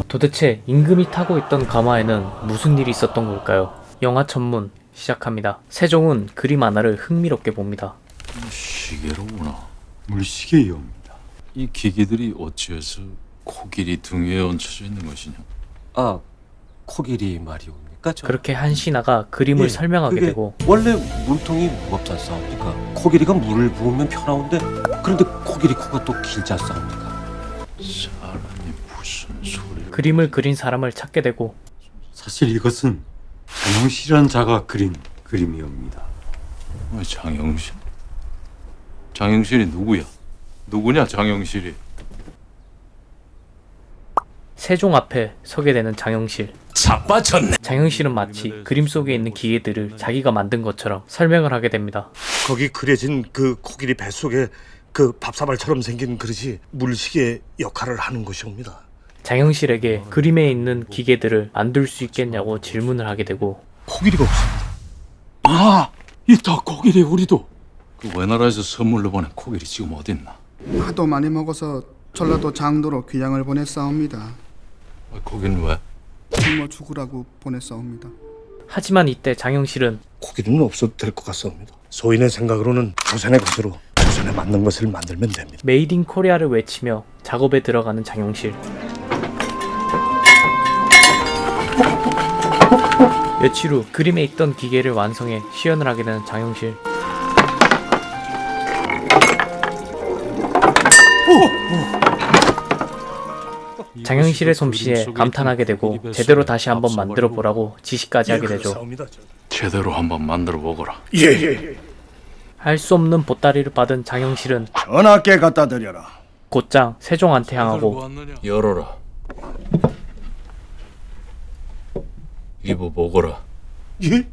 도대체 임금이 타고 있던 가마에는 무슨 일이 있었던 걸까요? 영화 천문 시작합니다. 세종은 그림 하나를 흥미롭게 봅니다. 시계로구나. 물시계이옵니다. 이 기계들이 어찌해서 코끼리 등 위에 얹혀져 있는 것이냐? 아, 코끼리 말이옵니까? 그렇게 한신하가 그림을 예, 설명하게 그게 되고 원래 물통이 무겁지 않사옵니까? 코끼리가 물을 부으면 편하온데 그런데 코끼리 코가 또 길지 않사옵니까? 사람이 무슨 소리를? 그림을 그린 사람을 찾게 되고 사실 이것은 장영실이라는 자가 그린 그림이옵니다. 장영실? 장영실이 누구야? 누구냐 장영실이? 세종 앞에 서게 되는 장영실. 자빠졌네. 장영실은 마치 그림 속에 있는 기계들을 자기가 만든 것처럼 설명을 하게 됩니다. 거기 그려진 그 코끼리 뱃속에 그 밥사발처럼 생긴 그릇이 물시계 역할을 하는 것이옵니다. 장영실에게 그림에 있는 기계들을 만들 수 있겠냐고 질문을 하게 되고 코끼리가 없습니다. 아, 이따 코끼리 우리도. 그 외나라에서 선물로 보낸 코끼리 지금 어딨나? 하도 많이 먹어서 전라도 장도로 귀양을 보냈사옵니다. 거긴 왜? 굶어 죽으라고 보냈사옵니다. 하지만 이때 장영실은 코끼리는 없어도 될 것 같사옵니다. 소인의 생각으로는 조선의 것으로 조선에 맞는 것을 만들면 됩니다. 메이드 인 코리아를 외치며 작업에 들어가는 장영실. 며칠 후 그림에 있던 기계를 완성해 시연을 하게 되는 장영실. 장영실의 솜씨에 감탄하게 되고 제대로 다시 한번 만들어 보라고 지시까지 하게 되죠. 그렇사옵니다. 제대로 한번 만들어 보거라. 예. 할 수 없는 보따리를 받은 장영실은 전하께 갖다 드려라. 곧장 세종한테 향하고 왔느냐? 열어라. 이보 보거라. 예?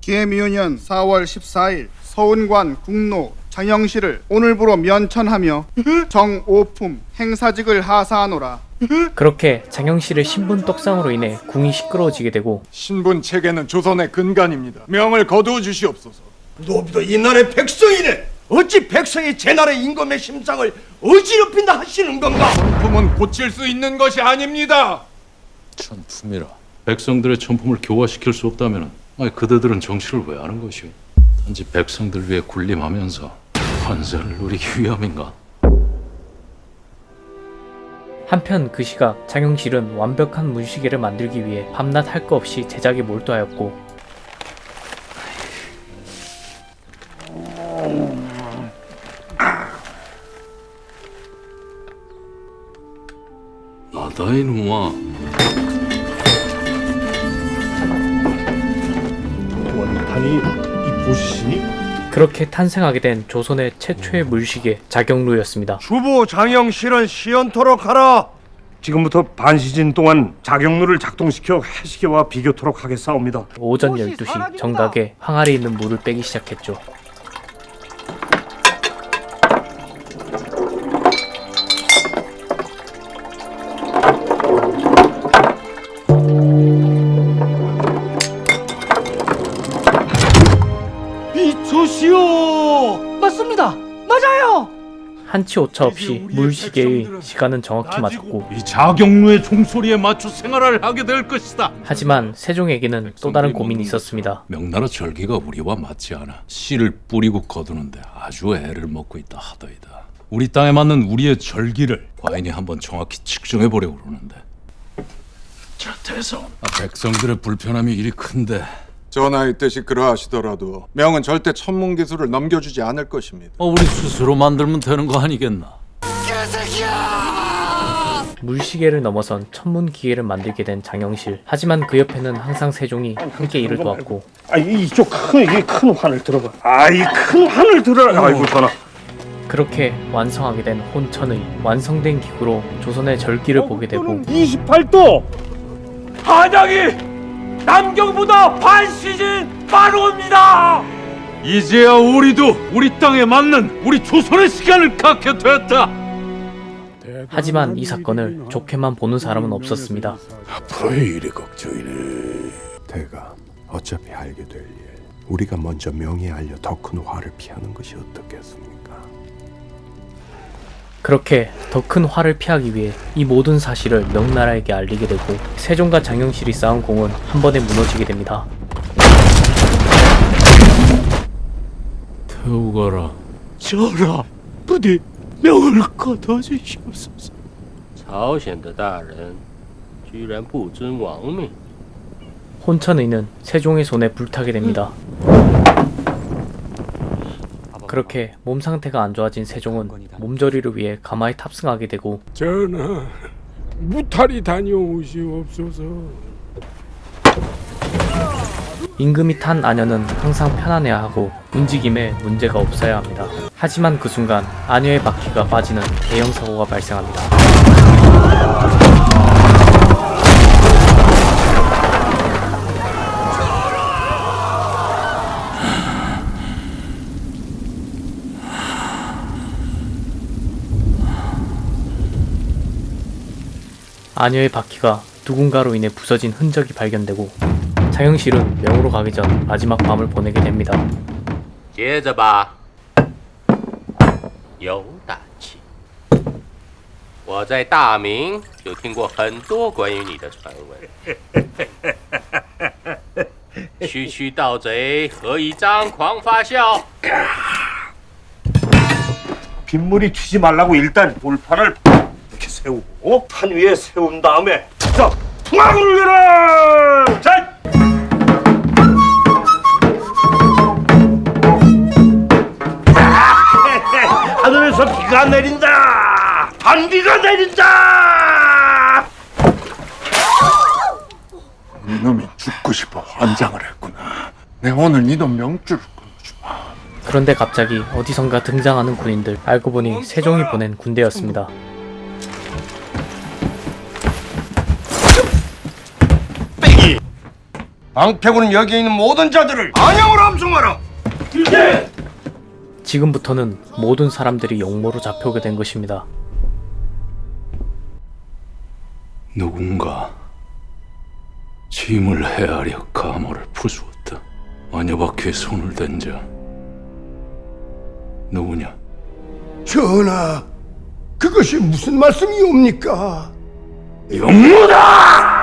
계미유년 4월 14일 서운관 국로 장영실을 오늘부로 면천하며 정오품 행사직을 하사하노라. 그렇게 장영실의 신분 떡상으로 인해 궁이 시끄러워지게 되고 신분 체계는 조선의 근간입니다. 명을 거두어 주시옵소서. 노비도 이 나라의 백성이네. 어찌 백성이 제 나라의 임금의 심상을 어지럽힌다 하시는 건가? 천품은 고칠 수 있는 것이 아닙니다. 천품이라. 백성들의 천품을 교화시킬 수 없다면 그대들은 정치를 왜 하는 것이오? 단지 백성들 위해 군림하면서 권세를 누리기 위함인가? 한편 그 시각 장영실은 완벽한 문시계를 만들기 위해 밤낮 할 거 없이 제작에 몰두하였고 나다 이놈아. 원탄이 이 보시니? 그렇게 탄생하게 된 조선의 최초의 물시계 자경루였습니다. 주부 장영실은 시연토록 하라. 지금부터 반시즌 동안 자경루를 작동시켜 해시계와 비교토록 하겠사옵니다. 오전 12시 정각에 항아리에 있는 물을 빼기 시작했죠. 미초시오. 맞습니다. 맞아요. 한치 오차 없이 물시계의 시간은 정확히 맞았고 이 자경루의 종소리에 맞춰 생활을 하게 될 것이다. 하지만 세종에게는 또 다른 고민이 있었습니다. 명나라 절기가 우리와 맞지 않아. 씨를 뿌리고 거두는데 아주 애를 먹고 있다 하더이다. 우리 땅에 맞는 우리의 절기를 과인이 한번 정확히 측정해 보려고 그러는데. 자, 대성. 백성들의 불편함이 이리 큰데 전하의 뜻이 그러하시더라도 명은 절대 천문 기술을 넘겨주지 않을 것입니다. 우리 스스로 만들면 되는 거 아니겠나? 물시계를 넘어선 천문기계를 만들게 된 장영실. 하지만 그 옆에는 항상 세종이 함께 일을 도왔고 이쪽 큰 환을 들어봐. 이 큰 환을 들어라. 아이고 전하. 그렇게 완성하게 된 혼천의 완성된 기구로 조선의 절기를 보게 되고 28도. 한양이 남경보다 반시즌 빠릅니다. 이제야 우리도 우리 땅에 맞는 우리 조선의 시간을 갖게 됐다. 하지만 이 사건을 좋게만 보는 사람은 없었습니다. 앞으로의 일이 걱정이네. 대가 어차피 알게 될 일. 우리가 먼저 명예 알려 더 큰 화를 피하는 것이 어떻겠습니까? 그렇게 더 큰 화를 피하기 위해 이 모든 사실을 명나라에게 알리게 되고 세종과 장영실이 쌓은 공은 한 번에 무너지게 됩니다. 태우고 가라. 전하, 부디 명을 거둬주시옵소서. 朝鲜的大人居然不遵王命， 혼천의는 세종의 손에 불타게 됩니다. 그렇게 몸 상태가 안 좋아진 세종은 몸조리를 위해 가마에 탑승하게 되고 전하, 무탈이 다녀오시옵소서. 임금이 탄 아녀는 항상 편안해야 하고 움직임에 문제가 없어야 합니다. 하지만 그 순간 아녀의 바퀴가 빠지는 대형 사고가 발생합니다. 아녀의 바퀴가 누군가로 인해 부서진 흔적이 발견되고 장영실은 명으로 가기 전 마지막 밤을 보내게 됩니다. 接着吧，有胆气。我在大明就听过很多关于你的传闻，区区盗贼何以张狂发笑？ 빗물이 튀지 말라고 일단 돌판을 이렇게 세우고 판 위에 세운 다음에 자, 풍악을 열어! 자! 하늘에서 비가 내린다! 반비가 내린다! 이놈이 죽고 싶어 환장을 했구나. 내 오늘 이놈 명줄을 끊어주마. 그런데 갑자기 어디선가 등장하는 군인들, 알고 보니 세종이 보낸 군대였습니다. 방패군은 여기 있는 모든 자들을 안양으로 함송하라. 지금부터는 모든 사람들이 용모로 잡혀오게 된 것입니다. 누군가 짐을 헤아려 감호를 부수었다. 아녀바퀴에 손을 댄 자 누구냐? 전하, 그것이 무슨 말씀이옵니까? 용무다!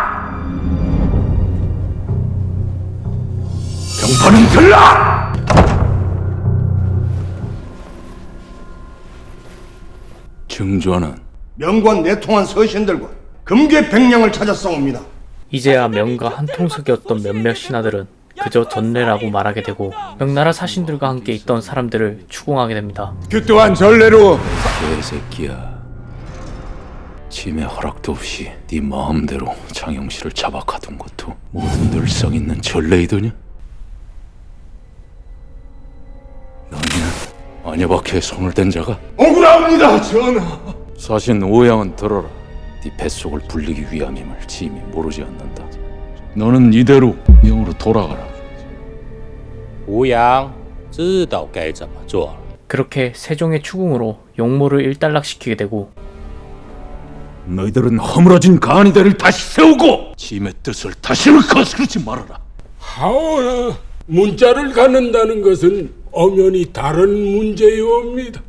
병파는 들라! 증조는 명관 내통한 서신들과 금괴 백냥을 찾았사옵니다. 이제야 명과 한통속이었던 몇몇 신하들은 그저 전례라고 말하게 되고 명나라 사신들과 함께 있던 사람들을 추궁하게 됩니다. 그 또한 전례로 개새끼야. 짐의 허락도 없이 네 마음대로 장영실을 잡아가둔 것도 모든 늘상 있는 전례이더냐? 너냐? 아녀바퀴에 손을 댄 자가? 억울합니다, 전하. 사신 오양은 들어라. 네 뱃속을 불리기 위함임을 짐이 모르지 않는다. 너는 이대로 명으로 돌아가라. 吴阳知道该怎么做了。 그렇게 세종의 추궁으로 용모를 일단락시키게 되고 너희들은 허물어진 간이대를 다시 세우고 짐의 뜻을 다시는 거스르지 말아라. 하오나 문자를 갖는다는 것은 엄연히 다른 문제이옵니다.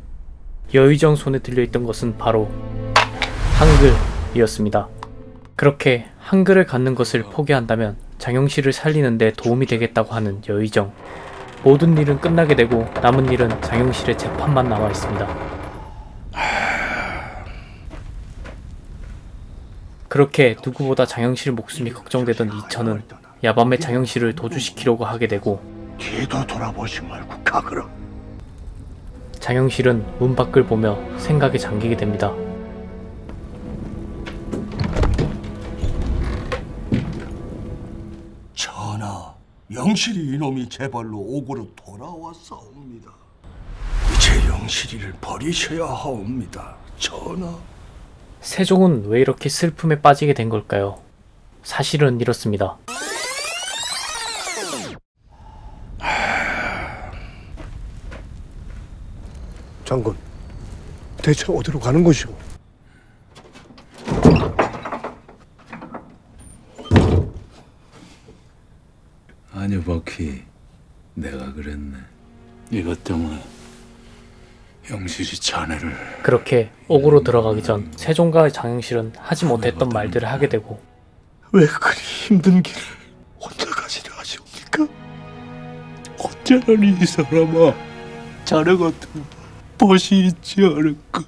여의정 손에 들려있던 것은 바로 한글이었습니다. 그렇게 한글을 갖는 것을 포기한다면 장영실을 살리는 데 도움이 되겠다고 하는 여의정. 모든 일은 끝나게 되고 남은 일은 장영실의 재판만 남아 있습니다. 그렇게 누구보다 장영실 목숨이 걱정되던 이천은 야밤에 장영실을 도주시키려고 하게 되고 뒤도 돌아보지 말고 가거라. 장영실은 문 밖을 보며 생각에 잠기게 됩니다. 전하, 영실이 이놈이 제발로 옥으로 돌아왔사옵니다. 이제 영실이를 버리셔야 하옵니다, 전하. 세종은 왜 이렇게 슬픔에 빠지게 된 걸까요? 사실은 이렇습니다. 장군, 대체 어디로 가는 것이오? 아녀바퀴 내가 그랬네. 이것 때문에 영실이 자네를 그렇게 옥으로 들어가기 전 세종과 장영실은 하지 못했던 말들을 하게 되고 왜 그리 힘든 길을 혼자 가시려 하시옵니까? 어쩌라니 이 사람아, 자네 같은 벗이 있지 않을까?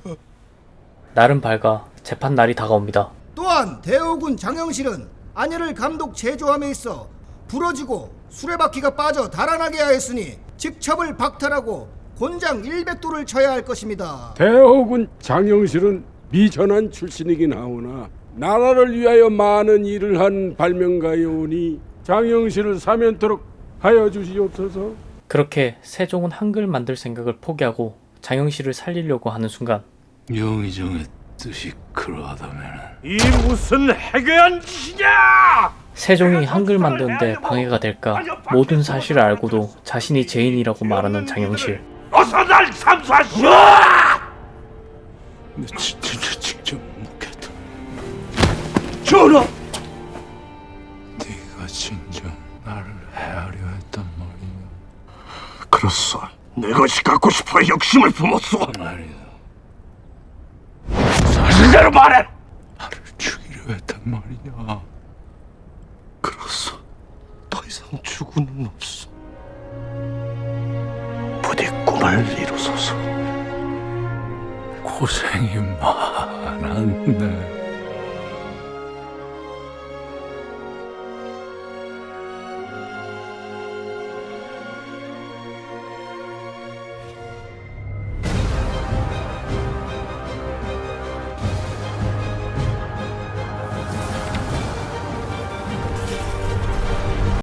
날은 밝아 재판 날이 다가옵니다. 또한 대호군 장영실은 안예를 감독 제조함에 있어 부러지고 수레바퀴가 빠져 달아나게 하였으니 직첩을 박탈하고 곤장 100도를 쳐야 할 것입니다. 대호군 장영실은 미전한 출신이긴 하오나 나라를 위하여 많은 일을 한 발명가이오니 장영실을 사면토록 하여 주시옵소서. 그렇게 세종은 한글 만들 생각을 포기하고 장영실을 살리려고 하는 순간 영의정의 뜻이 그러하다면 이 무슨 해괴한 짓이냐! 세종이 한글 만드는데 방해가 될까 모든 사실을 알고도 자신이 죄인이라고 말하는 장영실. 어서 날 참수하시오! 내 직접 묵겠다. 전하! 네가 진정 나를 헤아려 했단 말이냐. 그렇소. 내 것이 갖고 싶어 욕심을 품었소. 말이다. 사실대로 말해. 나를 죽이려 했단 말이냐. 그렇소. 더 이상 죽고는 없소. 부디 꿈을 이루소서. 고생이 많았네.